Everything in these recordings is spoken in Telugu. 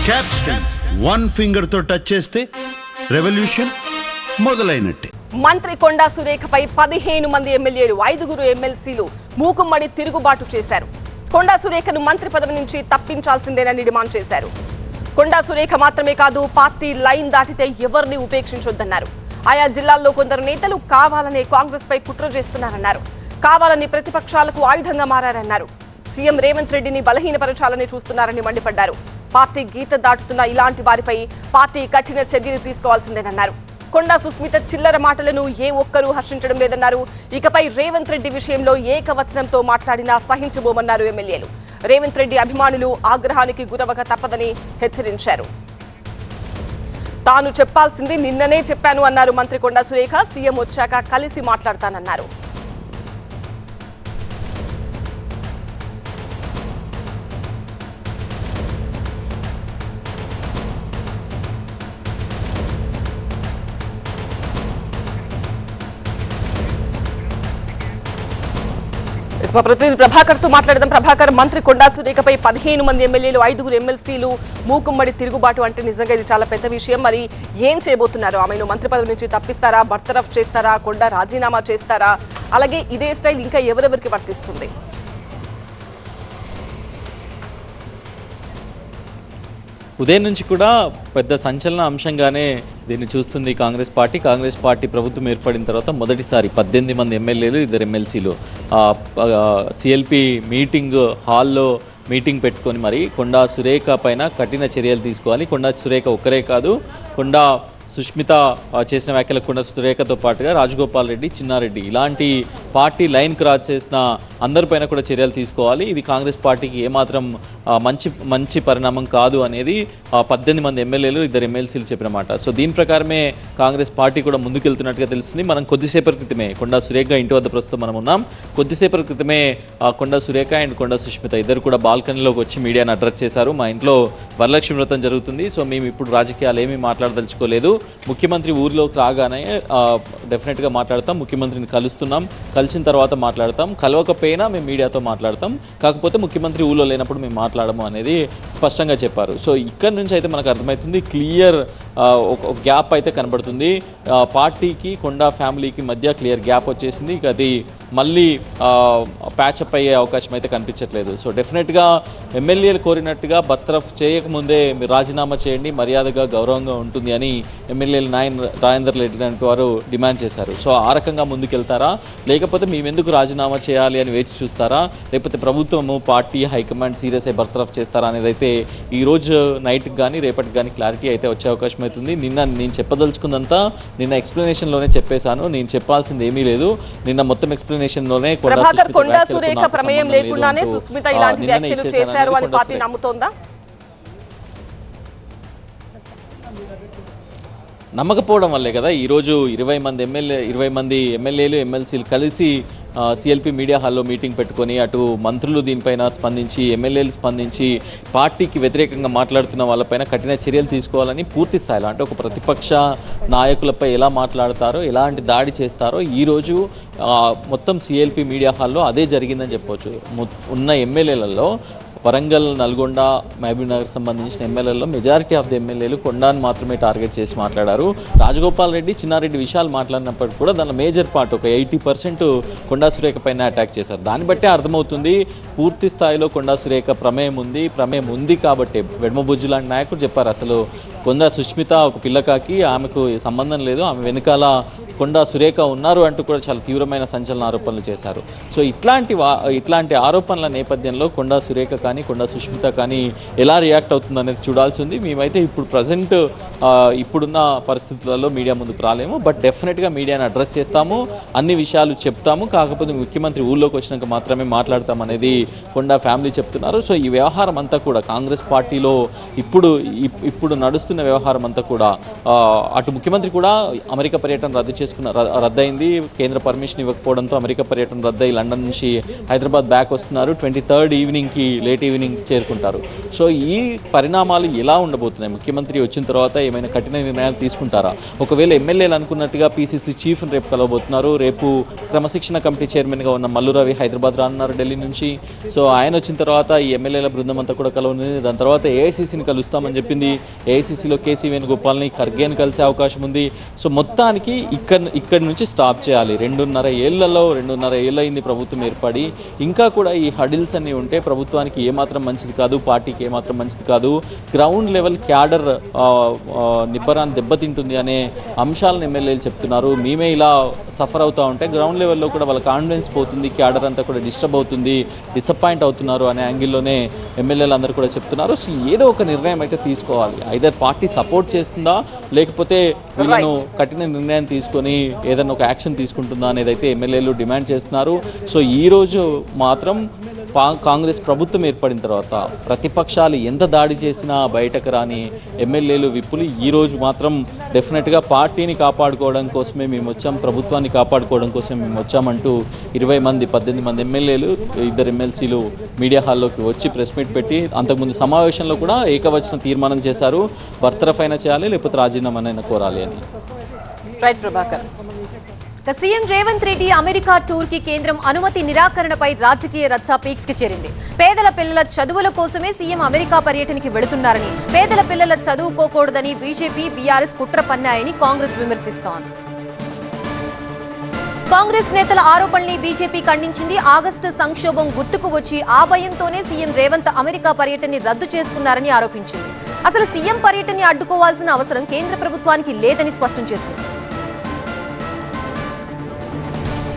క్యాప్స్టన్ వన్ ఫింగర్ తో టచ్ చేస్తే రెవల్యూషన్ మొదలైనట్టే. మంత్రి కొండా సురేఖపై 15 మంది ఎమ్మెల్యేలు 5గురు ఎమ్మెల్సీలు మూకుమ్మడి తిరుగుబాటు చేశారు. కొండా సురేఖను మంత్రి పదవి నుంచి తప్పించాల్సిందేనని డిమాండ్ చేశారు. కొండా సురేఖ మాత్రమే కాదు, పార్టీ లైన్ దాటితే ఎవరిని ఉపేక్షించొద్దన్నారు. ఆయా జిల్లాల్లో కొందరు నేతలు కావాలనే కాంగ్రెస్ పై కుట్ర చేస్తున్నారన్నారు. కావాలని ప్రతిపక్షాలకు ఆయుధంగా మారారన్నారు. సీఎం రేవంత్ రెడ్డిని బలహీనపరచాలని చూస్తున్నారని మండిపడ్డారు. పార్టీ గీత దాటుతున్న ఇలాంటి వారిపై పార్టీ కఠిన చర్యలు తీసుకోవాల్సిందేనన్నారు. కొండా సుస్మిత చిల్లర మాటలను ఏ ఒక్కరూ హర్షించడం లేదన్నారు. ఇకపై రేవంత్ రెడ్డి విషయంలో ఏకవచనంతో మాట్లాడినా సహించబోమన్నారు ఎమ్మెల్యేలు. రేవంత్ రెడ్డి అభిమానులు ఆగ్రహానికి గురవక తప్పదని హెచ్చరించారు. తాను చెప్పాల్సింది నిన్ననే చెప్పాను అన్నారు మంత్రి కొండా సురేఖ. సీఎం వచ్చాక కలిసి మాట్లాడతానన్నారు. మా ప్రతినిధి ప్రభాకర్ తో మాట్లాడదాం. ప్రభాకర్, మంత్రి కొండా సురేఖపై 15 మంది ఎమ్మెల్యేలు 5గురు ఎమ్మెల్సీలు మూకుమ్మడి తిరుగుబాటు అంటే నిజంగా ఇది చాలా పెద్ద విషయం. మరి ఏం చేయబోతున్నారు? ఆమెను మంత్రి పదవి నుంచి తప్పిస్తారా, బర్తరఫ్ చేస్తారా, కొండా రాజీనామా చేస్తారా? అలాగే ఇదే స్టైల్ ఇంకా ఎవరెవరికి వర్తిస్తుంది? ఉదయం నుంచి కూడా పెద్ద సంచలన అంశంగానే దీన్ని చూస్తుంది కాంగ్రెస్ పార్టీ ప్రభుత్వం ఏర్పడిన తర్వాత మొదటిసారి 18 మంది ఎమ్మెల్యేలు 2 ఎమ్మెల్సీలు సిఎల్పి మీటింగ్ హాల్లో మీటింగ్ పెట్టుకొని మరి కొండా సురేఖ పైన కఠిన చర్యలు తీసుకోవాలి. కొండా సురేఖ ఒక్కరే కాదు, కొండా సుష్మిత చేసిన వ్యాఖ్యలకు కొండా సురేఖతో పాటుగా రాజగోపాల్ రెడ్డి, చిన్నారెడ్డి ఇలాంటి పార్టీ లైన్ క్రాస్ చేసిన అందరిపైన కూడా చర్యలు తీసుకోవాలి. ఇది కాంగ్రెస్ పార్టీకి ఏమాత్రం మంచి పరిణామం కాదు అనేది 18 మంది ఎమ్మెల్యేలు 2 ఎమ్మెల్సీలు చెప్పిన మాట. సో దీని ప్రకారమే కాంగ్రెస్ పార్టీ కూడా ముందుకెళ్తున్నట్టుగా తెలుస్తుంది. మనం కొద్దిసేపటి క్రితమే కొండా సురేఖ ఇంటి వద్ద ప్రస్తుతం మనం ఉన్నాం. కొద్దిసేపటి క్రితమే కొండా సురేఖ అండ్ కొండా సుష్మిత ఇద్దరు కూడా బాల్కనీలోకి వచ్చి మీడియాను అడ్రస్ చేశారు. మా ఇంట్లో వరలక్ష్మి వ్రతం జరుగుతుంది, సో మేము ఇప్పుడు రాజకీయాలు ఏమీ మాట్లాడదలుచుకోలేదు. ముఖ్యమంత్రి ఊరిలోకి రాగానే డెఫినెట్గా మాట్లాడతాం, ముఖ్యమంత్రిని కలుస్తున్నాం, కలిసిన తర్వాత మాట్లాడతాం, కలవకపోయినా మేము మీడియాతో మాట్లాడతాం, కాకపోతే ముఖ్యమంత్రి ఊళ్ళో లేనప్పుడు మేము మాట్లాడము అనేది స్పష్టంగా చెప్పారు. సో ఇక్కడ నుంచి అయితే మనకు అర్థమవుతుంది, క్లియర్ ఒక గ్యాప్ అయితే కనబడుతుంది. పార్టీకి కొండా ఫ్యామిలీకి మధ్య క్లియర్ గ్యాప్ వచ్చేసింది. ఇక అది మళ్ళీ ప్యాచప్ అయ్యే అవకాశం అయితే కనిపించట్లేదు. సో డెఫినెట్గా ఎమ్మెల్యేలు కోరినట్టుగా బర్తరఫ్ చేయకముందే మీరు రాజీనామా చేయండి, మర్యాదగా గౌరవంగా ఉంటుంది అని ఎమ్మెల్యేలు రాజేందర్ రెడ్డి లాంటి వారు డిమాండ్ చేశారు. సో ఆ రకంగా ముందుకెళ్తారా, లేకపోతే మేమెందుకు రాజీనామా చేయాలి అని వేచి చూస్తారా, లేకపోతే ప్రభుత్వము పార్టీ హైకమాండ్ సీరియస్ అయి బర్తరఫ్ చేస్తారా అనేది అయితే ఈరోజు నైట్కి కానీ రేపటికి కానీ క్లారిటీ అయితే వచ్చే అవకాశం అవుతుంది. నిన్న నేను చెప్పదలుచుకుందంతా నిన్న ఎక్స్ప్లెనేషన్లోనే చెప్పేశాను. నేను చెప్పాల్సింది ఏమీ లేదు. నిన్న మొత్తం ఎక్స్ప్లెనేషన్లోనే కొండా సురేఖ ప్రమేయం లేకుండానే సుస్మిత ఇలాంటి వ్యాఖ్యలు చేశారు అని పార్టీ నమ్ముతోందా? నమ్మకపోవడం వల్లే కదా ఈరోజు 20 మంది ఎమ్మెల్యేలు ఎమ్మెల్సీలు కలిసి సిఎల్పి మీడియా హాల్లో మీటింగ్ పెట్టుకొని అటు మంత్రులు దీనిపైన స్పందించి, ఎమ్మెల్యేలు స్పందించి పార్టీకి వ్యతిరేకంగా మాట్లాడుతున్న వాళ్ళపైన కఠిన చర్యలు తీసుకోవాలని పూర్తి స్థాయిలో అంటే ఒక ప్రతిపక్ష నాయకులపై ఎలా మాట్లాడతారో, ఎలాంటి దాడి చేస్తారో ఈరోజు మొత్తం సిఎల్పి మీడియా హాల్లో అదే జరిగిందని చెప్పవచ్చు. ఉన్న ఎమ్మెల్యేలలో వరంగల్, నల్గొండ, మహబూబ్నగర్ సంబంధించిన ఎమ్మెల్యేలలో మెజారిటీ ఆఫ్ ది ఎమ్మెల్యేలు కొండాను మాత్రమే టార్గెట్ చేసి మాట్లాడారు. రాజగోపాల్ రెడ్డి, చిన్నారెడ్డి విషయాలు మాట్లాడినప్పటికీ కూడా దానిలో మేజర్ పార్ట్ ఒక 80% కొండా సురేఖ పైన అటాక్ చేశారు. దాన్ని బట్టే అర్థమవుతుంది పూర్తి స్థాయిలో కొండా సురేఖ ప్రమేయం ఉంది కాబట్టి వెడమబుజ్జు లాంటి నాయకుడు చెప్పారు అసలు కొండా సుష్మిత ఒక పిల్లకాకి, ఆమెకు సంబంధం లేదు, ఆమె వెనకాల కొండా సురేఖ ఉన్నారు అంటూ కూడా చాలా తీవ్రమైన సంచలన ఆరోపణలు చేశారు. సో ఇట్లాంటి ఆరోపణల నేపథ్యంలో కొండా సురేఖ కానీ కొండా సుష్మిత కానీ ఎలా రియాక్ట్ అవుతుంది అనేది చూడాల్సి ఉంది. మేమైతే ఇప్పుడు ప్రజెంట్ ఇప్పుడున్న పరిస్థితులలో మీడియా ముందుకు రాలేము, బట్ డెఫినెట్గా మీడియాని అడ్రస్ చేస్తాము, అన్ని విషయాలు చెప్తాము, కాకపోతే ముఖ్యమంత్రి ఊళ్ళోకి వచ్చినాక మాత్రమే మాట్లాడతాం అనేది కొండా ఫ్యామిలీ చెప్తున్నారు. సో ఈ వ్యవహారం అంతా కూడా కాంగ్రెస్ పార్టీలో ఇప్పుడు నడుస్తున్న నడుస్తున్న వ్యవహారం అంతా కూడా అటు ముఖ్యమంత్రి కూడా అమెరికా పర్యటన రద్దయింది. కేంద్ర పర్మిషన్ ఇవ్వకపోవడంతో అమెరికా పర్యటన రద్దయి లండన్ నుంచి హైదరాబాద్ బ్యాక్ వస్తున్నారు. 23rd ఈవినింగ్కి లేట్ ఈవినింగ్ చేరుకుంటారు. సో ఈ పరిణామాలు ఎలా ఉండబోతున్నాయి? ముఖ్యమంత్రి వచ్చిన తర్వాత ఏమైనా కఠిన నిర్ణయాలు తీసుకుంటారా? ఒకవేళ ఎమ్మెల్యేలు అనుకున్నట్టుగా పీసీసీ చీఫ్ని రేపు కలవబోతున్నారు. రేపు క్రమశిక్షణ కమిటీ చైర్మన్గా ఉన్న మల్లు రవి హైదరాబాద్ రానున్నారు ఢిల్లీ నుంచి. సో ఆయన వచ్చిన తర్వాత ఈ ఎమ్మెల్యేల బృందం అంతా కూడా కలవనుంది. దాని తర్వాత ఏఐసీసీని కలుస్తామని చెప్పింది. ఏఐసీసీలో కేసీ వేణుగోపాల్ని, ఖర్గేని కలిసే అవకాశం ఉంది. సో మొత్తానికి ఇక్కడి నుంచి స్టాప్ చేయాలి. 2.5 ఏళ్ళు అయింది ప్రభుత్వం ఏర్పడి. ఇంకా కూడా ఈ హడిల్స్ అన్నీ ఉంటే ప్రభుత్వానికి ఏమాత్రం మంచిది కాదు, పార్టీకి ఏమాత్రం మంచిది కాదు. గ్రౌండ్ లెవెల్ క్యాడర్ నిబ్బరాన్ని దెబ్బతింటుంది అనే అంశాలను ఎమ్మెల్యేలు చెప్తున్నారు. మేమే ఇలా సఫర్ అవుతూ ఉంటే గ్రౌండ్ లెవెల్లో కూడా వాళ్ళ కాన్ఫిడెన్స్ పోతుంది, క్యాడర్ అంతా కూడా డిస్టర్బ్ అవుతుంది, డిసప్పాయింట్ అవుతున్నారు అనే యాంగిల్లోనే ఎమ్మెల్యేలు అందరూ కూడా చెప్తున్నారు. సో ఏదో ఒక నిర్ణయం అయితే తీసుకోవాలి. ఐదర్ పార్టీ సపోర్ట్ చేస్తుందా, లేకపోతే వీళ్ళను కఠిన నిర్ణయం తీసుకొని ఏదైనా ఒక యాక్షన్ తీసుకుంటుందా అనేది అయితే ఎమ్మెల్యేలు డిమాండ్ చేస్తున్నారు. సో ఈరోజు మాత్రం కాంగ్రెస్ ప్రభుత్వం ఏర్పడిన తర్వాత ప్రతిపక్షాలు ఎంత దాడి చేసినా బయటకు రాని ఎమ్మెల్యేలు, విప్పులు ఈరోజు మాత్రం డెఫినెట్గా పార్టీని కాపాడుకోవడం కోసమే మేము వచ్చాం, ప్రభుత్వాన్ని కాపాడుకోవడం కోసమే మేము వచ్చామంటూ 18 మంది ఎమ్మెల్యేలు, 2 ఎమ్మెల్సీలు మీడియా హాల్లోకి వచ్చి ప్రెస్ మీట్ పెట్టి అంతకుముందు సమావేశంలో కూడా ఏకవచన తీర్మానం చేశారు. బర్తరఫ్ అయినా చేయాలి, లేకపోతే రాజీనామానైనా కోరాలి అని. Right Prabhakar. CM Revanth Reddy America tour కి కేంద్రం అనుమతి నిరాకరణపై రాజకీయ రచ్చ పీక్స్ కి చేరింది. పేదల పిల్లల చదువుల కోసమే సీఎం అమెరికా పర్యటనకి వెళుతున్నారని, పేదల పిల్లల చదువుకోకూడదని బీజేపీ, బీఆర్ఎస్ కుట్ర పన్నాయని కాంగ్రెస్ విమర్శిస్తోంది. కాంగ్రెస్ నేతల ఆరోపణల్ని బీజేపీ ఖండించింది. ఆగస్టు సంక్షోభం గుర్తుకు వచ్చి ఆ భయంతోనే సీఎం రేవంత్ అమెరికా పర్యటనని రద్దు చేసుకున్నారని ఆరోపించింది. అసలు సీఎం పర్యటనని అడ్డుకోవాల్సిన అవసరం కేంద్ర ప్రభుత్వానికి లేదని స్పష్టం చేసింది.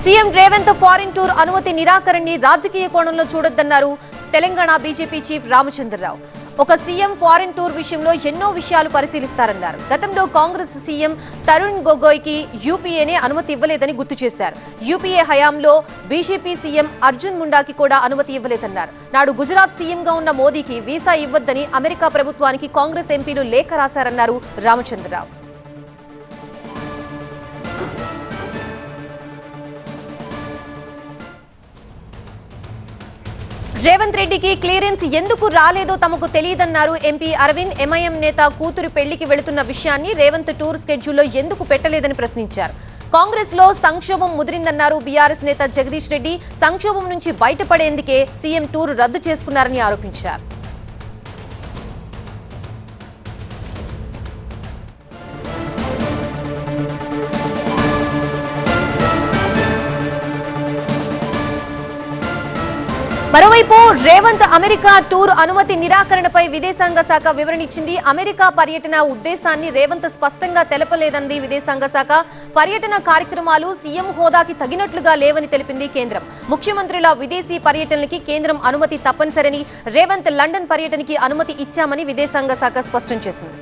సీఎం రేవంత్ ఫారిన్ టూర్ అనుమతి నిరాకరణని రాజకీయ కోణంలో చూడొద్దన్నారు తెలంగాణ బీజేపీ చీఫ్ రామచంద్రరావు. ఒక సీఎం ఫారిన్ టూర్ విషయంలో ఎన్నో విషయాలు పరిశీలిస్తారన్నారు. గతంలో కాంగ్రెస్ సీఎం తరుణ్ గొగోయ్కి యూపీఏనే అనుమతి ఇవ్వలేదని గుర్తు చేశారు. యూపీఏ హయాంలో బీజేపీ సీఎం అర్జున్ ముండాకి కూడా అనుమతి ఇవ్వలేదన్నారు. నాడు గుజరాత్ సీఎంగా ఉన్న మోదీకి వీసా ఇవ్వొద్దని అమెరికా ప్రభుత్వానికి కాంగ్రెస్ ఎంపీలు లేఖ రాశారన్నారు రామచంద్రరావు. రేవంత్ రెడ్డికి క్లియరెన్స్ ఎందుకు రాలేదో తమకు తెలియదన్నారు ఎంపీ అరవింద్. ఎంఐఎం నేత కూతురు పెళ్లికి వెళుతున్న విషయాన్ని రేవంత్ టూర్ స్కెడ్యూల్లో ఎందుకు పెట్టలేదని ప్రశ్నించారు. కాంగ్రెస్ లో సంక్షోభం ముదిరిందన్నారు బీఆర్ఎస్ నేత జగదీష్ రెడ్డి. సంక్షోభం నుంచి బయటపడేందుకే సీఎం టూర్ రద్దు చేసుకున్నారని ఆరోపించారు. మరోవైపు రేవంత్ అమెరికా టూర్ అనుమతి నిరాకరణపై విదేశాంగ శాఖ వివరణ ఇచ్చింది. అమెరికా పర్యటన ఉద్దేశాన్ని రేవంత్ స్పష్టంగా తెలపలేదంది విదేశాంగ శాఖ. పర్యటన కార్యక్రమాలు సీఎం హోదాకి తగినట్లుగా లేవని తెలిపింది కేంద్రం. ముఖ్యమంత్రుల విదేశీ పర్యటనలకి కేంద్రం అనుమతి తప్పనిసరని, రేవంత్ లండన్ పర్యటనకి అనుమతి ఇచ్చామని విదేశాంగ శాఖ స్పష్టం చేసింది.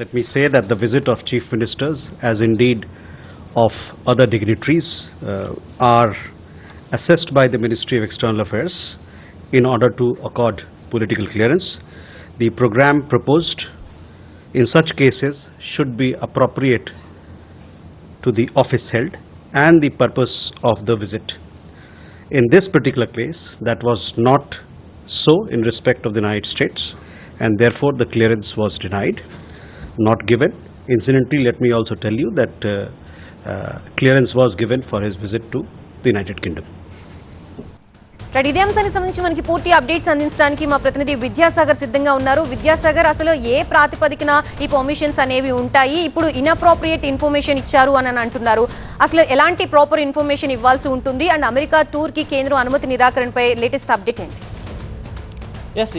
Let me say that the visit of chief ministers, as indeed of other dignitaries, are assessed by the Ministry of External Affairs in order to accord political clearance. The program proposed in such cases should be appropriate to the office held and the purpose of the visit. In this particular case, that was not so in respect of the United States, and therefore the clearance was denied, not given. Incidentally, let me also tell you that clearance was given for his visit to the United Kingdom. ఇదే అంశానికి సంబంధించి మనకి పూర్తి అప్డేట్స్ అందించడానికి మా ప్రతినిధి విద్యాసాగర్ సిద్ధంగా ఉన్నారు. విద్యాసాగర్, అసలు ఏ ప్రాతిపదికన ఈ పర్మిషన్స్ అనేవి ఉంటాయి? ఇప్పుడు ఇన్అప్రోప్రియేట్ ఇన్ఫర్మేషన్ ఇచ్చారు అని అంటున్నారు. అసలు ఎలాంటి ప్రాపర్ ఇన్ఫర్మేషన్ ఇవ్వాల్సి ఉంటుంది? అండ్ అమెరికా టూర్ కి కేంద్రం అనుమతి నిరాకరణపై లేటెస్ట్ అప్డేట్ ఏంటి?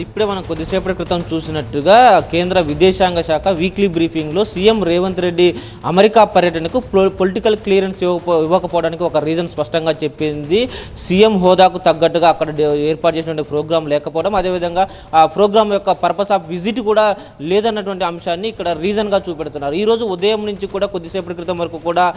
ఇప్పుడే మనం కొద్దిసేపటి క్రితం చూసినట్టుగా కేంద్ర విదేశాంగ శాఖ వీక్లీ బ్రీఫింగ్లో సీఎం రేవంత్ రెడ్డి అమెరికా పర్యటనకు పొలిటికల్ క్లియరెన్స్ ఇవ్వకపోవడానికి ఒక రీజన్ స్పష్టంగా చెప్పింది. సీఎం హోదాకు తగ్గట్టుగా అక్కడ ఏర్పాటు చేసినటువంటి ప్రోగ్రాం లేకపోవడం, అదేవిధంగా ఆ ప్రోగ్రాం యొక్క పర్పస్ ఆఫ్ విజిట్ కూడా లేదన్నటువంటి అంశాన్ని ఇక్కడ రీజన్గా చూపెడుతున్నారు. ఈరోజు ఉదయం నుంచి కూడా కొద్దిసేపటి క్రితం వరకు కూడా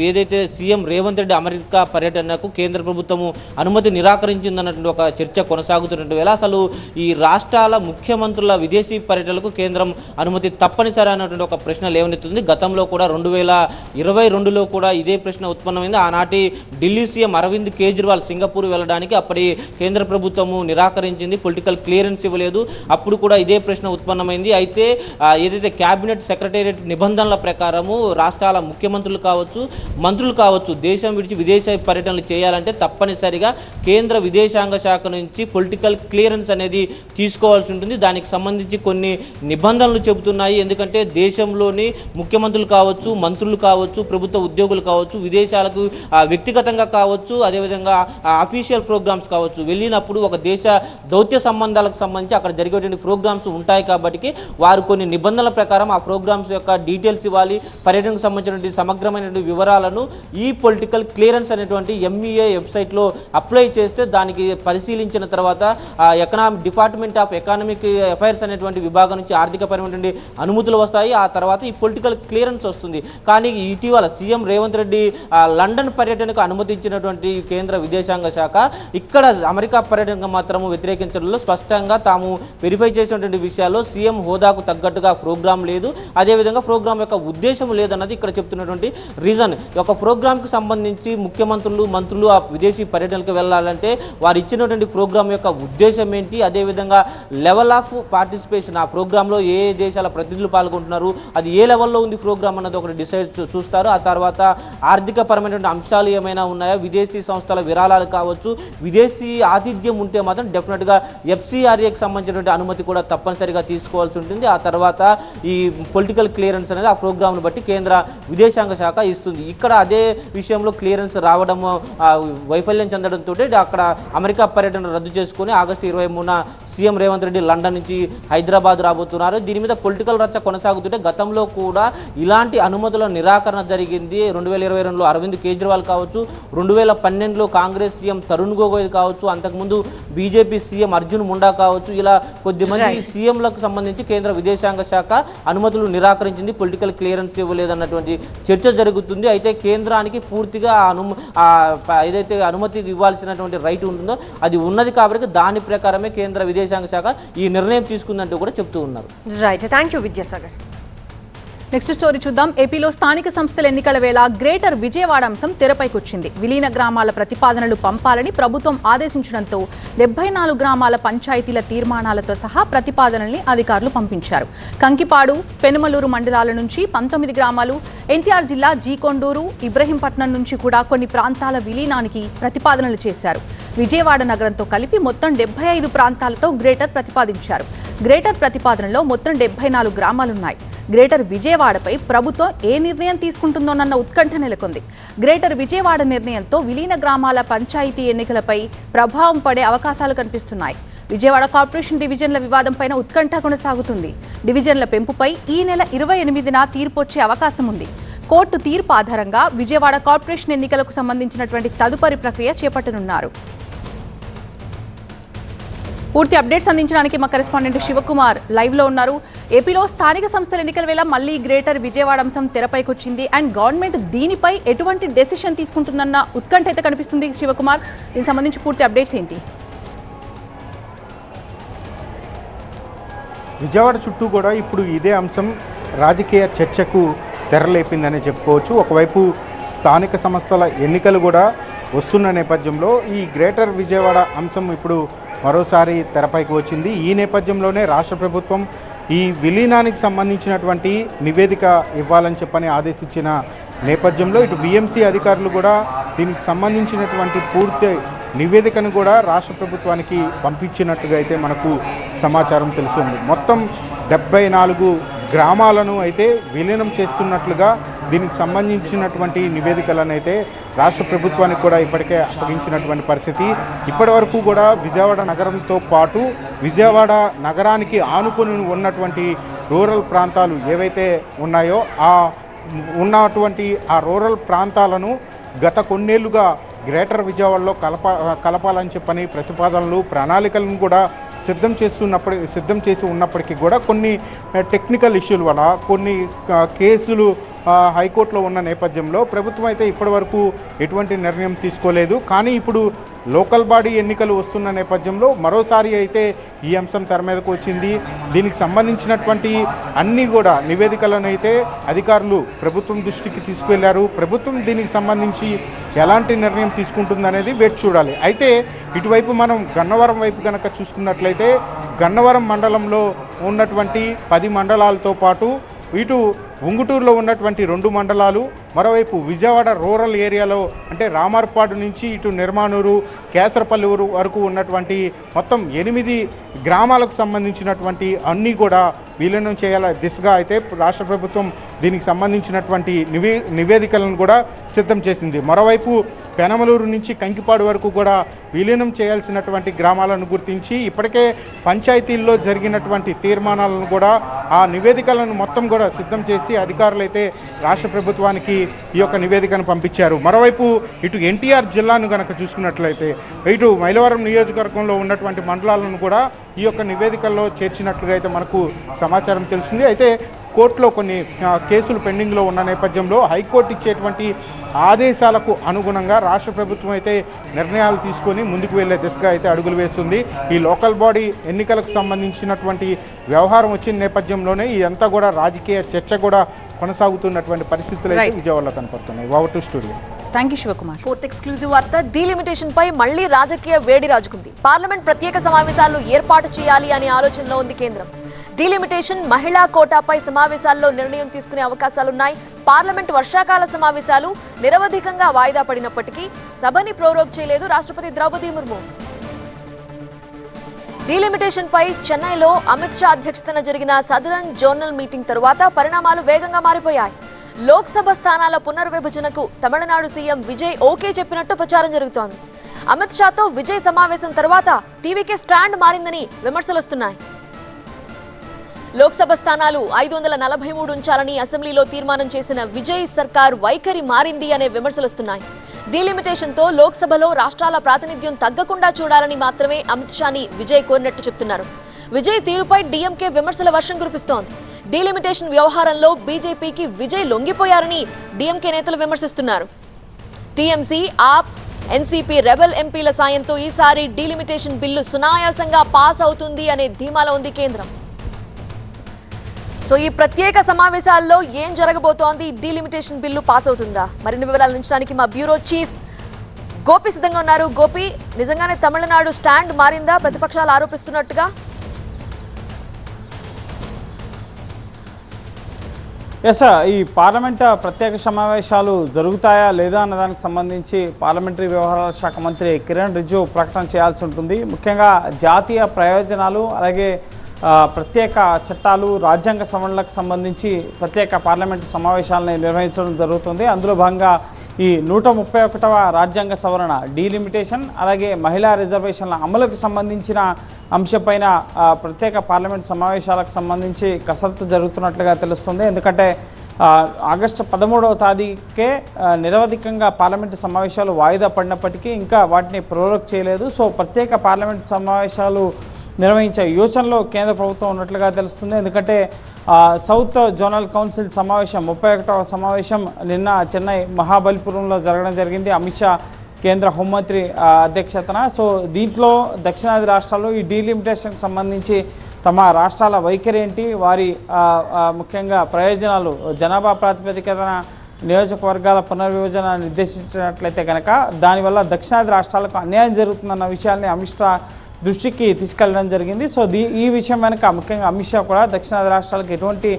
ఏదైతే సీఎం రేవంత్ రెడ్డి అమెరికా పర్యటనకు కేంద్ర ప్రభుత్వము అనుమతి నిరాకరించిందన్నటువంటి ఒక చర్చ కొనసాగుతున్నట్టు వేళ అసలు ఈ రాష్ట్రాల ముఖ్యమంత్రుల విదేశీ పర్యటనలకు కేంద్రం అనుమతి తప్పనిసరి అన్నటువంటి ఒక ప్రశ్న లేవనెత్తుంది. గతంలో కూడా 2022లో కూడా ఇదే ప్రశ్న ఉత్పన్నమైంది. ఆనాటి ఢిల్లీ సీఎం అరవింద్ కేజ్రీవాల్ సింగపూర్ వెళ్ళడానికి అప్పటి కేంద్ర ప్రభుత్వము నిరాకరించింది, పొలిటికల్ క్లియరెన్స్ ఇవ్వలేదు. అప్పుడు కూడా ఇదే ప్రశ్న ఉత్పన్నమైంది. అయితే ఏదైతే క్యాబినెట్ సెక్రటేరియట్ నిబంధనల ప్రకారము రాష్ట్రాల ముఖ్యమంత్రులు కావచ్చు, మంత్రులు కావచ్చు, దేశం విడిచి విదేశ పర్యటనలు చేయాలంటే తప్పనిసరిగా కేంద్ర విదేశాంగ శాఖ నుంచి పొలిటికల్ క్లియరెన్స్ అనేది తీసుకోవాల్సి ఉంటుంది. దానికి సంబంధించి కొన్ని నిబంధనలు చెబుతున్నాయి. ఎందుకంటే దేశంలోని ముఖ్యమంత్రులు కావచ్చు, మంత్రులు కావచ్చు, ప్రభుత్వ ఉద్యోగులు కావచ్చు, విదేశాలకు వ్యక్తిగతంగా కావచ్చు, అదేవిధంగా అఫీషియల్ ప్రోగ్రామ్స్ కావచ్చు వెళ్ళినప్పుడు ఒక దేశ దౌత్య సంబంధాలకు సంబంధించి అక్కడ జరిగేటువంటి ప్రోగ్రామ్స్ ఉంటాయి. కాబట్టి వారు కొన్ని నిబంధనల ప్రకారం ఆ ప్రోగ్రామ్స్ యొక్క డీటెయిల్స్ ఇవ్వాలి. పర్యటనకు సంబంధించినటువంటి సమగ్రమైనటువంటి వివరాలను ఈ పొలిటికల్ క్లియరెన్స్ అనేటువంటి ఎంఈఏ వెబ్సైట్లో అప్లై చేస్తే దానికి పరిశీలించిన తర్వాత డిపార్ట్మెంట్ ఆఫ్ ఎకనామిక్ అఫైర్స్ అనేటువంటి విభాగం నుంచి ఆర్థికపరమైనటువంటి అనుమతులు వస్తాయి. ఆ తర్వాత ఈ పొలిటికల్ క్లియరెన్స్ వస్తుంది. కానీ ఇటీవల సీఎం రేవంత్ రెడ్డి లండన్ పర్యటనకు అనుమతించినటువంటి కేంద్ర విదేశాంగ శాఖ ఇక్కడ అమెరికా పర్యటనకు మాత్రము వ్యతిరేకించడంలో స్పష్టంగా తాము వెరిఫై చేసినటువంటి విషయాల్లో సీఎం హోదాకు తగ్గట్టుగా ప్రోగ్రాం లేదు, అదేవిధంగా ప్రోగ్రాం యొక్క ఉద్దేశం లేదన్నది ఇక్కడ చెప్తున్నటువంటి రీజన్. ఒక ప్రోగ్రాంకి సంబంధించి ముఖ్యమంత్రులు, మంత్రులు ఆ విదేశీ పర్యటనకు వెళ్ళాలంటే వారు ఇచ్చినటువంటి ప్రోగ్రాం యొక్క ఉద్దేశం ఏంటి, అదేవిధంగా లెవెల్ ఆఫ్ పార్టిసిపేషన్, ఆ ప్రోగ్రాంలో ఏ దేశాల ప్రతినిధులు పాల్గొంటున్నారు, అది ఏ లెవెల్లో ఉంది ప్రోగ్రామ్ అన్నది ఒకటి డిసైడ్ చూస్తారు. ఆ తర్వాత ఆర్థిక పరమైనటువంటి అంశాలు ఏమైనా ఉన్నాయా, విదేశీ సంస్థల విరాళాలు కావచ్చు, విదేశీ ఆతిథ్యం ఉంటే మాత్రం డెఫినెట్గా ఎఫ్సిఆర్ఏకి సంబంధించినటువంటి అనుమతి కూడా తప్పనిసరిగా తీసుకోవాల్సి ఉంటుంది. ఆ తర్వాత ఈ పొలిటికల్ క్లియరెన్స్ అనేది ఆ ప్రోగ్రామ్ను బట్టి కేంద్ర విదేశాంగ శాఖ ఇస్తుంది. ఇక్కడ అదే విషయంలో క్లియరెన్స్ రావడం వైఫల్యం చెందడంతో అక్కడ అమెరికా పర్యటన రద్దు చేసుకుని ఆగస్టు 23న సీఎం రేవంత్ రెడ్డి లండన్ నుంచి హైదరాబాద్ రాబోతున్నారు. దీని మీద పొలిటికల్ రచ్చ కొనసాగుతుంటే గతంలో కూడా ఇలాంటి అనుమతుల నిరాకరణ జరిగింది. 2022లో అరవింద్ కేజ్రీవాల్ కావచ్చు, 2012లో కాంగ్రెస్ సీఎం తరుణ్ గొగోయ్ కావచ్చు, అంతకుముందు బీజేపీ సీఎం అర్జున్ ముండా కావచ్చు, ఇలా కొద్దిమంది సీఎంలకు సంబంధించి కేంద్ర విదేశాంగ శాఖ అనుమతులు నిరాకరించింది, పొలిటికల్ క్లియరెన్స్ ఇవ్వలేదన్నటువంటి చర్చ జరుగుతుంది. అయితే కేంద్రానికి పూర్తిగా ఏదైతే అనుమతి ఇవ్వాల్సినటువంటి రైట్ ఉంటుందో అది ఉన్నది కాబట్టి దాని ప్రకారమే కేంద్ర విదేశాంగ శాఖ ఈ నిర్ణయం తీసుకుందంటూ కూడా చెప్తూ ఉన్నారు. Right, thank you Vidyasagar. Next story చూద్దాం. ఏపీలో స్థానిక సంస్థల ఎన్నికల వేళ గ్రేటర్ విజయవాడ అంశం తెరపైకొచ్చింది. విలీన గ్రామాల ప్రతిపాదనలు పంపాలని ప్రభుత్వం ఆదేశించడంతో 74 గ్రామాల పంచాయతీల తీర్మానాలతో సహా ప్రతిపాదనల్ని అధికారులు పంపించారు. కంకిపాడు, పెనుమలూరు మండలాల నుంచి 19 గ్రామాలు, ఎన్టీఆర్ జిల్లా జీకొండూరు, ఇబ్రహీంపట్నం నుంచి కూడా కొన్ని ప్రాంతాల విలీనానికి ప్రతిపాదనలు చేశారు. విజయవాడ నగరంతో కలిపి మొత్తం 75 ప్రాంతాలతో గ్రేటర్ ప్రతిపాదించారు. గ్రేటర్ ప్రతిపాదనలో మొత్తం 74 గ్రామాలున్నాయి. గ్రేటర్ విజయవాడపై ప్రభుత్వం ఏ నిర్ణయం తీసుకుంటుందోనన్న ఉత్కంఠ నెలకొంది. గ్రేటర్ విజయవాడ నిర్ణయంతో విలీన గ్రామాల పంచాయతీ ఎన్నికలపై ప్రభావం పడే అవకాశాలు కనిపిస్తున్నాయి. విజయవాడ కార్పొరేషన్ డివిజన్ల వివాదంపైన ఉత్కంఠ కొనసాగుతుంది. డివిజన్ల పెంపుపై ఈ నెల 28న తీర్పు వచ్చే అవకాశం ఉంది. కోర్టు తీర్పు ఆధారంగా విజయవాడ కార్పొరేషన్ ఎన్నికలకు సంబంధించినటువంటి తదుపరి ప్రక్రియ చేపట్టనున్నారు. పూర్తి అప్డేట్స్ అందించడానికి మా కరెస్పాండెంట్ శివకుమార్ లైవ్ లో ఉన్నారు. ఏపీలో స్థానిక సంస్థల ఎన్నికల వేళ మళ్ళీ గ్రేటర్ విజయవాడ అంశం తెరపైకొచ్చింది. అండ్ గవర్నమెంట్ దీనిపై ఎటువంటి డెసిషన్ తీసుకుంటుందన్న ఉత్కంఠ అయితే కనిపిస్తుంది. శివకుమార్, దీనికి సంబంధించి పూర్తి అప్డేట్స్ ఏంటి? విజయవాడ చుట్టూ కూడా ఇప్పుడు ఇదే అంశం రాజకీయ చర్చకు తెరలేపిందనే చెప్పుకోవచ్చు. ఒకవైపు స్థానిక సంస్థల ఎన్నికలు కూడా వస్తున్న నేపథ్యంలో ఈ గ్రేటర్ విజయవాడ అంశం ఇప్పుడు మరోసారి తెరపైకి వచ్చింది. ఈ నేపథ్యంలోనే రాష్ట్ర ప్రభుత్వం ఈ విలీనానికి సంబంధించినటువంటి నివేదిక ఇవ్వాలని చెప్పని ఆదేశించిన నేపథ్యంలో ఇటు BMC అధికారులు కూడా దీనికి సంబంధించినటువంటి పూర్తి నివేదికను కూడా రాష్ట్ర ప్రభుత్వానికి పంపించినట్టుగా అయితే మనకు సమాచారం తెలుస్తుంది. మొత్తం 74 గ్రామాలను అయితే విలీనం చేస్తున్నట్లుగా దీనికి సంబంధించినటువంటి నివేదికలను అయితే రాష్ట్ర ప్రభుత్వానికి కూడా ఇప్పటికే అప్పగించినటువంటి పరిస్థితి. ఇప్పటి వరకు కూడా విజయవాడ నగరంతో పాటు విజయవాడ నగరానికి ఆనుకొని ఉన్నటువంటి రూరల్ ప్రాంతాలు ఏవైతే ఉన్నాయో ఉన్నటువంటి ఆ రూరల్ ప్రాంతాలను గత కొన్నేళ్లుగా గ్రేటర్ విజయవాడలో కలపాలని చెప్పని ప్రతిపాదనలు, ప్రణాళికలను కూడా సిద్ధం చేసి ఉన్నప్పటికీ కూడా కొన్ని టెక్నికల్ ఇష్యూల వల్ల కొన్ని కేసులు హైకోర్టులో ఉన్న నేపథ్యంలో ప్రభుత్వం అయితే ఇప్పటివరకు ఎటువంటి నిర్ణయం తీసుకోలేదు. కానీ ఇప్పుడు లోకల్ బాడీ ఎన్నికలు వస్తున్న నేపథ్యంలో మరోసారి అయితే ఈ అంశం తెర మీదకు వచ్చింది. దీనికి సంబంధించినటువంటి అన్ని కూడా నివేదికలను అయితే అధికారులు ప్రభుత్వం దృష్టికి తీసుకువెళ్లారు. ప్రభుత్వం దీనికి సంబంధించి ఎలాంటి నిర్ణయం తీసుకుంటుందనేది వేచి చూడాలి. అయితే ఇటువైపు మనం గన్నవరం వైపు కనుక చూసుకున్నట్లయితే గన్నవరం మండలంలో ఉన్నటువంటి 10 మండలాలతో పాటు ఇటు ఉంగుటూరులో ఉన్నటువంటి 2 మండలాలు, మరోవైపు విజయవాడ రూరల్ ఏరియాలో అంటే రామార్పాడు నుంచి ఇటు నిర్మాణూరు, కేసరపల్లి వరకు ఉన్నటువంటి మొత్తం 8 గ్రామాలకు సంబంధించినటువంటి అన్నీ కూడా విలీనం చేయాల దిశగా అయితే రాష్ట్ర ప్రభుత్వం దీనికి సంబంధించినటువంటి నివేదికలను కూడా సిద్ధం చేసింది. మరోవైపు పెనమలూరు నుంచి కంకిపాడు వరకు కూడా విలీనం చేయాల్సినటువంటి గ్రామాలను గుర్తించి ఇప్పటికే పంచాయతీల్లో జరిగినటువంటి తీర్మానాలను కూడా ఆ నివేదికలను మొత్తం కూడా సిద్ధం చేసి అధికారులు అయితే రాష్ట్ర ప్రభుత్వానికి ఈ యొక్క నివేదికను పంపించారు. మరోవైపు ఇటు ఎన్టీఆర్ జిల్లాను కనుక చూసుకున్నట్లయితే ఇటు మైలవరం నియోజకవర్గంలో ఉన్నటువంటి మండలాలను కూడా ఈ యొక్క నివేదికల్లో చేర్చినట్లుగా అయితే మనకు సమాచారం తెలిసింది. అయితే కోర్టులో కొన్ని కేసులు పెండింగ్లో ఉన్న నేపథ్యంలో హైకోర్టు ఇచ్చేటువంటి ఆదేశాలకు అనుగుణంగా రాష్ట్ర ప్రభుత్వం అయితే నిర్ణయాలు తీసుకొని ముందుకు వెళ్లే దిశగా అయితే అడుగులు వేస్తుంది. ఈ లోకల్ బాడీ ఎన్నికలకు సంబంధించినటువంటి వ్యవహారం వచ్చిన నేపథ్యంలోనే ఇదంతా కూడా రాజకీయ చర్చ కూడా కొనసాగుతున్నటువంటి పరిస్థితులు అయితే విజయవాడలో కనపడుతున్నాయి. Over to studio. Thank you Shivakumar. Fourth exclusive వార్త, డీలిమిటేషన్ పై మళ్లీ రాజకీయ వేడి రాజుకుంది. పార్లమెంట్ ప్రత్యేక సమావేశాలు ఏర్పాటు చేయాలి అనే ఆలోచనలో ఉంది కేంద్రం. డీలిమిటేషన్, మహిళా కోటాపై సమావేశాల్లో నిర్ణయం తీసుకునే అవకాశాలున్నాయి. పార్లమెంట్ వర్షాకాల సమావేశాలు నిరవధికంగా వాయిదా పడినప్పటికీ సభని ప్రోరోగ్ చేయలేదు రాష్ట్రపతి ద్రౌపది ముర్ము. డీలిమిటేషన్ పై చెన్నైలో అమిత్ షా అధ్యక్షతన జరిగిన సదరన్ జోనల్ మీటింగ్ తరువాత పరిణామాలు వేగంగా మారిపోయాయి. లోక్సభ స్థానాల పునర్విభజనకు తమిళనాడు సీఎం విజయ్ ఓకే చెప్పినట్టు ప్రచారం జరుగుతోంది. అమిత్ షాతో విజయ్ సమావేశం తర్వాత టీవీకే స్టాండ్ మారిందని విమర్శలొస్తున్నాయి. లోక్సభ స్థానాలు 543 ఉంచాలని అసెంబ్లీలో తీర్మానం చేసిన విజయ్ సర్కార్ వైఖరి మారింది అనే విమర్శలొస్తున్నాయి. డీలిమిటేషన్తో లోక్సభలో రాష్ట్రాల ప్రాతినిధ్యం తగ్గకుండా చూడాలని మాత్రమే అమిత్ షాని విజయ్ కోరినట్టు చెప్తున్నారు. విజయ్ తీరుపై డీఎంకే విమర్శల వర్షం కురిపిస్తోంది. డీలిమిటేషన్ వ్యవహారంలో బీజేపీకి విజయ్ లొంగిపోయారని డీఎంకే నేతలు విమర్శిస్తున్నారు. టీఎంసీ, ఆప్, ఎన్సీపీ రెబెల్ ఎంపీల సాయంతో ఈసారి డీలిమిటేషన్ బిల్లు సునాయాసంగా పాస్ అవుతుంది అనే ధీమాలో ఉంది కేంద్రం. సో ఈ ప్రత్యేక సమావేశాల్లో ఏం జరగబోతోంది? డీలిమిటేషన్ బిల్లు పాస్ అవుతుందా? మరిన్ని వివరాలు అందించడానికి మా బ్యూరో చీఫ్ గోపి సిద్ధంగా ఉన్నారు. గోపి, నిజంగానే తమిళనాడు స్టాండ్ మారిందా ప్రతిపక్షాలు ఆరోపిస్తున్నట్టుగా? ఎస్, ఈ పార్లమెంట్ ప్రత్యేక సమావేశాలు జరుగుతాయా లేదా అన్న దానికి సంబంధించి పార్లమెంటరీ వ్యవహారాల శాఖ మంత్రి కిరణ్ రిజిజు ప్రకటన చేయాల్సి ఉంటుంది. ముఖ్యంగా జాతీయ ప్రయోజనాలు, అలాగే ప్రత్యేక చట్టాలు, రాజ్యాంగ సవరణలకు సంబంధించి ప్రత్యేక పార్లమెంటు సమావేశాలను నిర్వహించడం జరుగుతుంది. అందులో భాగంగా ఈ 131వ రాజ్యాంగ సవరణ, డీలిమిటేషన్, అలాగే మహిళా రిజర్వేషన్ల అమలుకు సంబంధించిన అంశంపైన ప్రత్యేక పార్లమెంట్ సమావేశాలకు సంబంధించి కసరత్తు జరుగుతున్నట్లుగా తెలుస్తుంది. ఎందుకంటే ఆగస్టు 13వ తేదీకే నిరవధికంగా పార్లమెంటు సమావేశాలు వాయిదా పడినప్పటికీ ఇంకా వాటిని ప్రోరోగ్ చేయలేదు. సో ప్రత్యేక పార్లమెంటు సమావేశాలు నిర్వహించే యోచనలో కేంద్ర ప్రభుత్వం ఉన్నట్లుగా తెలుస్తుంది. ఎందుకంటే సౌత్ జోనల్ కౌన్సిల్ సమావేశం 31వ సమావేశం నిన్న చెన్నై మహాబలిపురంలో జరగడం జరిగింది, అమిత్ షా కేంద్ర హోంమంత్రి అధ్యక్షతన. సో దీంట్లో దక్షిణాది రాష్ట్రాల్లో ఈ డీలిమిటేషన్కి సంబంధించి తమ రాష్ట్రాల వైఖరి ఏంటి, వారి ముఖ్యంగా ప్రయోజనాలు, జనాభా ప్రాతిపదికన నియోజకవర్గాల పునర్విభజన నిర్దేశించినట్లయితే కనుక దానివల్ల దక్షిణాది రాష్ట్రాలకు అన్యాయం జరుగుతుందన్న విషయాన్ని అమిత్ షా దృష్టికి తీసుకెళ్లడం జరిగింది. సో ఈ విషయం వెనుక ముఖ్యంగా అమిత్ షా కూడా దక్షిణాది రాష్ట్రాలకు ఎటువంటి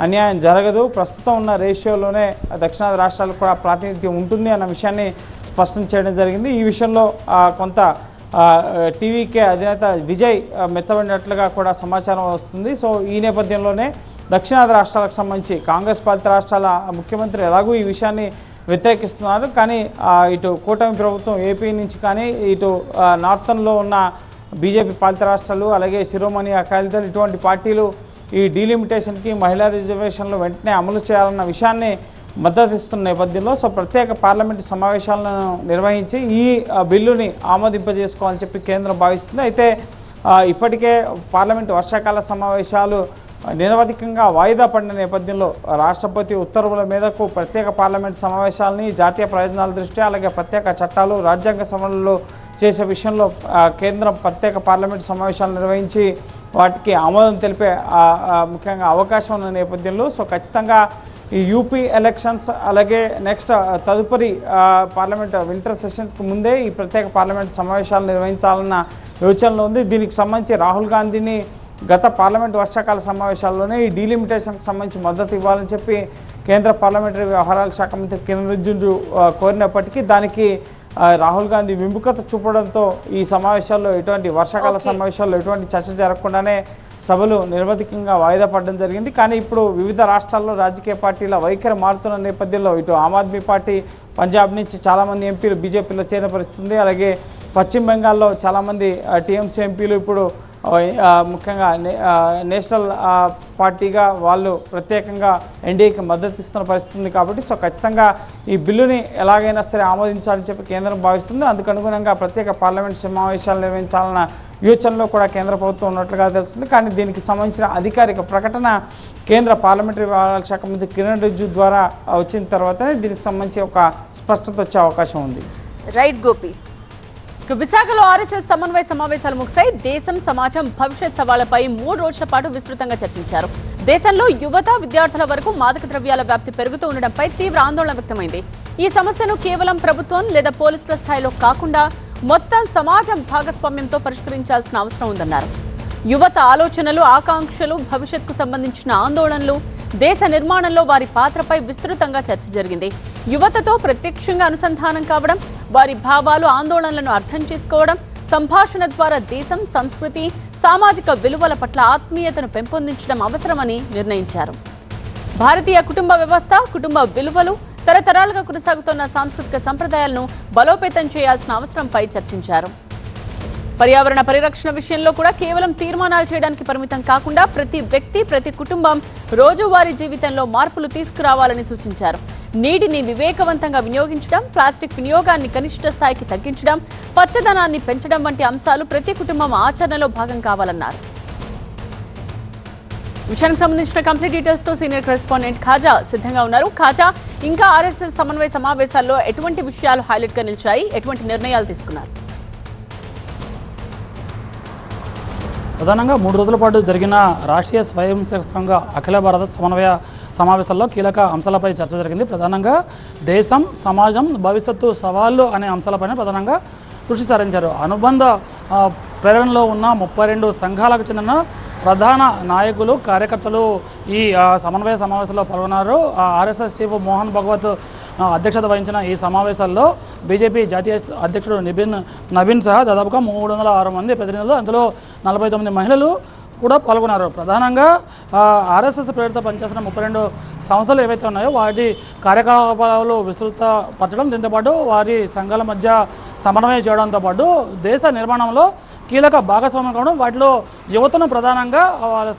అన్యాయం జరగదు, ప్రస్తుతం ఉన్న రేషియోలోనే దక్షిణాది రాష్ట్రాలకు కూడా ప్రాతినిధ్యం ఉంటుంది అన్న విషయాన్ని స్పష్టం చేయడం జరిగింది. ఈ విషయంలో కొంత టీవీకే అధినేత విజయ్ మెత్తబడినట్లుగా కూడా సమాచారం వస్తుంది. సో ఈ నేపథ్యంలోనే దక్షిణాది రాష్ట్రాలకు సంబంధించి కాంగ్రెస్ పాలిత రాష్ట్రాల ముఖ్యమంత్రి ఎలాగూ ఈ విషయాన్ని వ్యతిరేకిస్తున్నారు. కానీ ఇటు కూటమి ప్రభుత్వం ఏపీ నుంచి కానీ ఇటు నార్థన్లో ఉన్న బీజేపీ పాలిత రాష్ట్రాలు, అలాగే శిరోమణి అకాలీదళ్ ఇటువంటి పార్టీలు ఈ డీలిమిటేషన్కి, మహిళా రిజర్వేషన్లు వెంటనే అమలు చేయాలన్న విషయాన్ని మద్దతు ఇస్తున్న నేపథ్యంలో సో ప్రత్యేక పార్లమెంటు సమావేశాలను నిర్వహించి ఈ బిల్లుని ఆమోదింపజేసుకోవాలని చెప్పి కేంద్రం భావిస్తుంది. అయితే ఇప్పటికే పార్లమెంట్ వర్షాకాల సమావేశాలు నిరవధికంగా వాయిదా పడిన నేపథ్యంలో రాష్ట్రపతి ఉత్తర్వుల మేరకు ప్రత్యేక పార్లమెంట్ సమావేశాలని జాతీయ ప్రయోజనాల దృష్ట్యా అలాగే ప్రత్యేక చట్టాలు రాజ్యాంగ సవరణలు చేసే విషయంలో కేంద్రం ప్రత్యేక పార్లమెంట్ సమావేశాలు నిర్వహించి వాటికి ఆమోదం తెలిపే ముఖ్యంగా అవకాశం ఉన్న నేపథ్యంలో సో ఖచ్చితంగా ఈ యూపీ ఎలక్షన్స్ అలాగే నెక్స్ట్ తదుపరి పార్లమెంట్ వింటర్ సెషన్కి ముందే ఈ ప్రత్యేక పార్లమెంట్ సమావేశాలు నిర్వహించాలన్న యోచనలో ఉంది. దీనికి సంబంధించి రాహుల్ గాంధీని గత పార్లమెంట్ వర్షాకాల సమావేశాల్లోనే ఈ డీలిమిటేషన్కి సంబంధించి మద్దతు ఇవ్వాలని చెప్పి కేంద్ర పార్లమెంటరీ వ్యవహారాల శాఖ మంత్రి కిరణ్ రిజిజు కోరినప్పటికీ దానికి రాహుల్ గాంధీ విముఖత చూపడంతో ఈ సమావేశాల్లో ఎటువంటి వర్షాకాల సమావేశాల్లో ఎటువంటి చర్చ జరగకుండానే సభలు నిరవధికంగా వాయిదా పడడం జరిగింది. కానీ ఇప్పుడు వివిధ రాష్ట్రాల్లో రాజకీయ పార్టీల వైఖరి మారుతున్న నేపథ్యంలో ఇటు ఆమ్ ఆద్మీ పార్టీ పంజాబ్ నుంచి చాలామంది ఎంపీలు బీజేపీలో చేరిన పరిస్థితుంది. అలాగే పశ్చిమ బెంగాల్లో చాలామంది టీఎంసీ ఎంపీలు ఇప్పుడు ముఖ్యంగా నేషనల్ పార్టీగా వాళ్ళు ప్రత్యేకంగా ఎన్డీఏకి మద్దతు ఇస్తున్న పరిస్థితి ఉంది. కాబట్టి సో ఖచ్చితంగా ఈ బిల్లుని ఎలాగైనా సరే ఆమోదించాలని చెప్పి కేంద్రం భావిస్తుంది. అందుకు అనుగుణంగా ప్రత్యేక పార్లమెంట్ సమావేశాలు నిర్వహించాలన్న యోచనలో కూడా కేంద్ర ప్రభుత్వం ఉన్నట్లుగా తెలుస్తుంది. కానీ దీనికి సంబంధించిన అధికారిక ప్రకటన కేంద్ర పార్లమెంటరీ వ్యవహారాల శాఖ మంత్రి కిరణ్ రిజిజు ద్వారా వచ్చిన తర్వాతనే దీనికి సంబంధించి ఒక స్పష్టత వచ్చే అవకాశం ఉంది. రైట్ గోపి. విశాఖలో ఆర్ఎస్ఎస్ సమన్వయ సమావేశాలు ముగిశాయి. దేశం, సమాజం, భవిష్యత్ సవాళ్లపై 3 రోజుల పాటు విస్తృతంగా చర్చించారు. దేశంలో యువత, విద్యార్థుల వరకు మాదక ద్రవ్యాల వ్యాప్తి పెరుగుతూ ఉండడంపై తీవ్ర ఆందోళన వ్యక్తమైంది. ఈ సమస్యను కేవలం ప్రభుత్వం లేదా పోలీసుల స్థాయిలో కాకుండా మొత్తం సమాజం భాగస్వామ్యంతో పరిష్కరించాల్సిన అవసరం ఉందన్నారు. యువత ఆలోచనలు, ఆకాంక్షలు, భవిష్యత్తుకు సంబంధించిన ఆందోళనలు, దేశ నిర్మాణంలో వారి పాత్రపై విస్తృతంగా చర్చ జరిగింది. యువతతో ప్రత్యక్షంగా అనుసంధానం కావడం, వారి భావాలు, ఆందోళనలను అర్థం చేసుకోవడం, సంభాషణ ద్వారా దేశం, సంస్కృతి, సామాజిక విలువల పట్ల ఆత్మీయతను పెంపొందించడం అవసరమని నిర్ణయించారు. భారతీయ కుటుంబ వ్యవస్థ, కుటుంబ విలువలు, తరతరాలుగా కొనసాగుతున్న సాంస్కృతిక సంప్రదాయాలను బలోపేతం చేయాల్సిన అవసరంపై చర్చించారు. పర్యావరణ పరిరక్షణ విషయంలో కూడా కేవలం తీర్మానాలు చేయడానికి పరిమితం కాకుండా ప్రతి వ్యక్తి, ప్రతి కుటుంబం రోజువారీ జీవితంలో మార్పులు తీసుకురావాలని సూచించారు. నీటిని వివేకవంతంగా వినియోగించడం, ప్లాస్టిక్ వినియోగాన్ని కనిష్ట స్థాయికి తగ్గించడం, పచ్చదనాన్ని పెంచడం వంటి అంశాలు ప్రతి కుటుంబం ఆచరణలో భాగం కావాలన్నారు. విషయానికి సంబంధించిన కంప్లీట్ డీటెయిల్స్ తో సీనియర్ కరెస్పాండెంట్ ఖాజా సిద్ధంగా ఉన్నారు. ఖాజా, ఇంకా ఆర్ఎస్ఎస్ సమన్వయ సమావేశాల్లో ఎటువంటి విషయాలు హైలైట్ గా నిలిచాయి, ఎటువంటి నిర్ణయాలు తీసుకున్నారు? ప్రధానంగా 3 రోజుల పాటు జరిగిన రాష్ట్రీయ స్వయం సేవక సంఘ అఖిల భారత సమన్వయ సమావేశాల్లో కీలక అంశాలపై చర్చ జరిగింది. ప్రధానంగా దేశం, సమాజం, భవిష్యత్తు సవాళ్లు అనే అంశాలపైన ప్రధానంగా దృష్టి సారించారు. అనుబంధ ప్రేరణలో ఉన్న 32 సంఘాలకు చెందిన ప్రధాన నాయకులు, కార్యకర్తలు ఈ సమన్వయ సమావేశంలో పాల్గొన్నారు. ఆర్ఎస్ఎస్ చీఫ్ మోహన్ భగవత్ అధ్యక్షత వహించిన ఈ సమావేశాల్లో బీజేపీ జాతీయ అధ్యక్షుడు నవీన్ సహా దాదాపుగా 306 మంది ప్రతినిధులు, అందులో 49 మహిళలు కూడా పాల్గొన్నారు. ప్రధానంగా ఆర్ఎస్ఎస్ ప్రేరిత పనిచేసిన 32 సంస్థలు ఏవైతే ఉన్నాయో వాటి కార్యకలాపాలు విస్తృతపరచడం, దీంతోపాటు వారి సంఘాల మధ్య సమన్వయం చేయడంతో పాటు దేశ నిర్మాణంలో కీలక భాగస్వామ్యం కావడం, వాటిలో యువతను ప్రధానంగా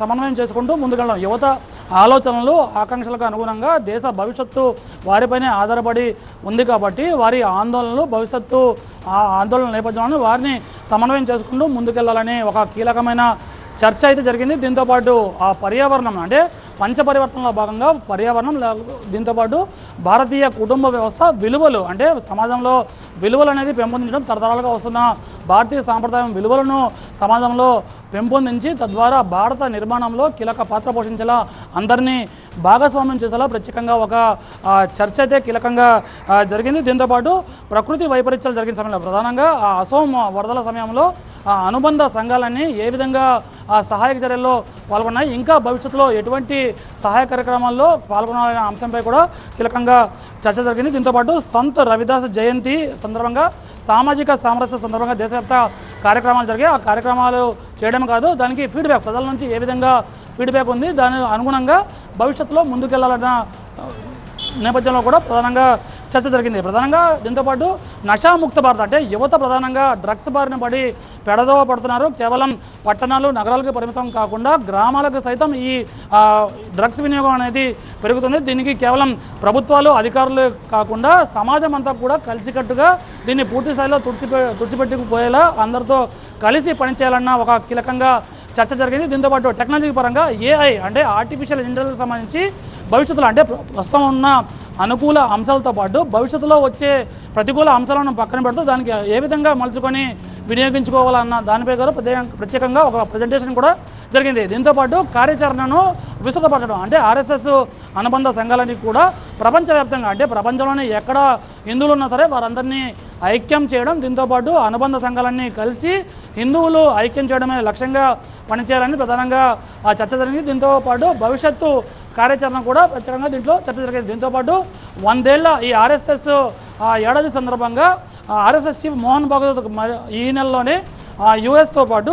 సమన్వయం చేసుకుంటూ ముందుకెళ్ళడం, యువత ఆలోచనలు, ఆకాంక్షలకు అనుగుణంగా దేశ భవిష్యత్తు వారిపైనే ఆధారపడి ఉంది కాబట్టి వారి ఆందోళనలు, భవిష్యత్తు ఆందోళన నేపథ్యంలో వారిని సమన్వయం చేసుకుంటూ ముందుకెళ్లాలని ఒక కీలకమైన చర్చ అయితే జరిగింది. దీంతోపాటు ఆ పర్యావరణం అంటే పంచపరివర్తనలో భాగంగా పర్యావరణం, దీంతోపాటు భారతీయ కుటుంబ వ్యవస్థ విలువలు అంటే సమాజంలో విలువలు అనేది పెంపొందించడం, తరతరాలుగా వస్తున్న భారతీయ సాంప్రదాయం విలువలను సమాజంలో పెంపొందించి తద్వారా భారత నిర్మాణంలో కీలక పాత్ర పోషించేలా, అందరినీ భాగస్వామ్యం చేసేలా ప్రత్యేకంగా ఒక చర్చ అయితే కీలకంగా జరిగింది. దీంతోపాటు ప్రకృతి వైపరీత్యాలు జరిగిన సమయంలో ప్రధానంగా అసోం వరదల సమయంలో అనుబంధ సంఘాలన్నీ ఏ విధంగా సహాయక చర్యల్లో పాల్గొన్నాయి, ఇంకా భవిష్యత్తులో ఎటువంటి సహాయ కార్యక్రమాల్లో పాల్గొనాలనే అంశంపై కూడా కీలకంగా చర్చ జరిగింది. దీంతోపాటు సంత్ రవిదాస్ జయంతి సందర్భంగా సామాజిక సామరస్య సందర్భంగా దేశవ్యాప్త కార్యక్రమాలు జరిగాయి. ఆ కార్యక్రమాలు చేయడం కాదు, దానికి ఫీడ్బ్యాక్ ప్రజల నుంచి ఏ విధంగా ఫీడ్బ్యాక్ ఉంది, దాని అనుగుణంగా భవిష్యత్తులో ముందుకెళ్లాలన్న నేపథ్యంలో కూడా ప్రధానంగా చర్చ జరిగింది. ప్రధానంగా దీంతోపాటు నషాముక్త భారత్ అంటే యువత ప్రధానంగా డ్రగ్స్ బారిన పడి పెడదోవ పడుతున్నారు. కేవలం పట్టణాలు, నగరాలకు పరిమితం కాకుండా గ్రామాలకు సైతం ఈ డ్రగ్స్ వినియోగం అనేది పెరుగుతుంది. దీనికి కేవలం ప్రభుత్వాలు, అధికారులు కాకుండా సమాజం అంతా కూడా కలిసికట్టుగా దీన్ని పూర్తి స్థాయిలో తుడిచిపెట్టుకుపోయేలా అందరితో కలిసి పనిచేయాలన్న ఒక కీలకంగా చర్చ జరిగింది. దీంతోపాటు టెక్నాలజీ పరంగా ఏఐ అంటే ఆర్టిఫిషియల్ ఇంటెలిజెన్స్ సంబంధించి భవిష్యత్తులో అంటే ప్రస్తుతం ఉన్న అనుకూల అంశాలతో పాటు భవిష్యత్తులో వచ్చే ప్రతికూల అంశాలను పక్కన పెడుతూ దానికి ఏ విధంగా మలుచుకొని వినియోగించుకోవాలన్న దానిపై కూడా ప్రత్యేకంగా ఒక ప్రజెంటేషన్ కూడా జరిగింది. దీంతోపాటు కార్యాచరణను విస్తృతపరచడం అంటే ఆర్ఎస్ఎస్ అనుబంధ సంఘాలని కూడా ప్రపంచవ్యాప్తంగా అంటే ప్రపంచంలోనే ఎక్కడ హిందువులు ఉన్నా సరే వారందరినీ ఐక్యం చేయడం, దీంతోపాటు అనుబంధ సంఘాలన్నీ కలిసి హిందువులు ఐక్యం చేయడమే లక్ష్యంగా పనిచేయాలని ప్రధానంగా ఆ చర్చ జరిగింది. దీంతోపాటు భవిష్యత్తు కార్యాచరణ కూడా ప్రత్యేకంగా దీంట్లో చర్చ జరిగింది. దీంతోపాటు 100 ఏళ్ల ఈ ఆర్ఎస్ఎస్ ఏడాది సందర్భంగా ఆర్ఎస్ఎస్ చీఫ్ మోహన్ భాగవత్ ఈ నెలలోనే యుఎస్తో పాటు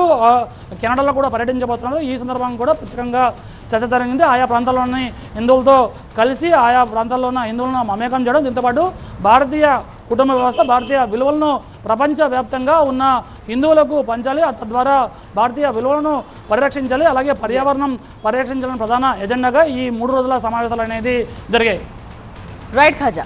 కెనడాలో కూడా పర్యటించబోతున్నారు. ఈ సందర్భంగా కూడా ప్రత్యేకంగా చర్చ జరిగింది. ఆయా ప్రాంతాల్లోని హిందువులతో కలిసి ఆయా ప్రాంతాల్లో ఉన్న హిందువులను మమేకం చేయడం, దీంతోపాటు భారతీయ కుటుంబ వ్యవస్థ భారతీయ విలువలను ప్రపంచవ్యాప్తంగా ఉన్న హిందువులకు పంచాలి, తద్వారా భారతీయ విలువలను పరిరక్షించాలి, అలాగే పర్యావరణం పరిరక్షించాలని ప్రధాన ఎజెండాగా ఈ 3 రోజుల సమావేశాలు అనేది జరిగాయి. రైట్ ఖాజా.